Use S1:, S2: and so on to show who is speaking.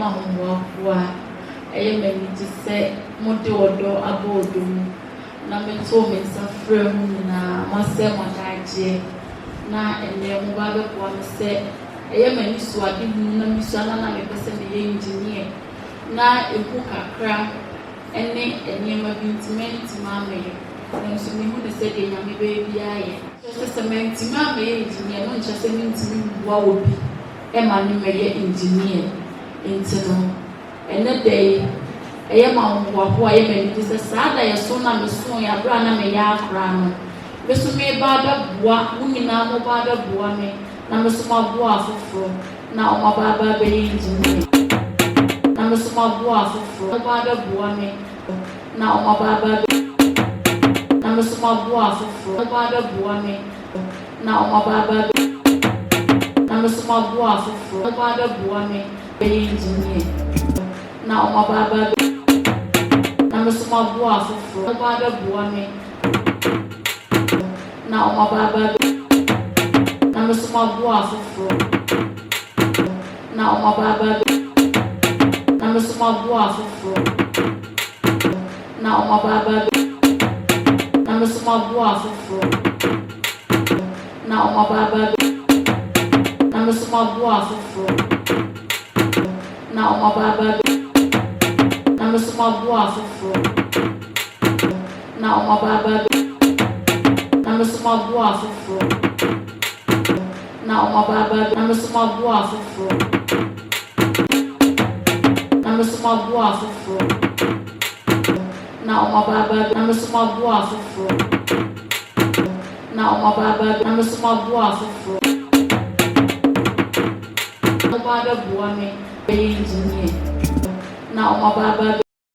S1: ma homoafoa ɛyɛ m'ani gye sɛ mode ɔdɔ aba ɔdɔ mu na metoo me nsa frɛ mu nyinaa masɛ mo adagyeɛ na ɛnnɛ mo ba bɛboa me sɛ ɛyɛ m'ani so ade mu na mesua na mepɛ sɛ meyɛ engineer na ehu kakra ɛne nneɛma bi ntimi amɛyɛ nanso mehu ne sɛ deɛ nyame bɛyɛ biara yɛ kyerɛ sɛ mantimi amɛyɛ engineer no nkyerɛ sɛ mentimi mboa wɔ bi ɛma ne mɛyɛ engineer nti no ɛnɛ da yi ɛyɛ ma ahohoaho a ɛyɛ m'ani gye sɛ saa da yɛ so na mesoo yɛ aberɛ a na meyɛ akora no meso meba abɛboa mo nyinaa moba abɛboa me na meso maboa afoforɔ na ɔmaba aba abɛyɛ engineer na meso maboa afoforɔ moba abɛboa me na ɔmaba aba na meso maboa afoforɔ moba abɛboa me na ɔmaba aba na meso maboa afoforɔ moba abɛboa me bɛyɛ engineer na ɔmaba aba na meso maboa afoforɔ moba abɛboa me na ɔmaba aba na meso maboa afoforɔ na ɔmaba aba na meso maboa afoforɔ na ɔmaba aba na meso maboa afoforɔ na ɔmaba aba na meso maboa afoforɔ na ɔmaba aba na meso maboa afoforɔ na ɔmaba aba na meso maboa afoforɔ na ɔmaba aba na meso maboa afoforɔ na meso maboa afoforɔ na ɔmaba aba na meso maboa afoforɔ na ɔmaba aba na meso maboa afoforɔ ɔmaba abɛboa me bɛyɛ engineer na ɔmaba aba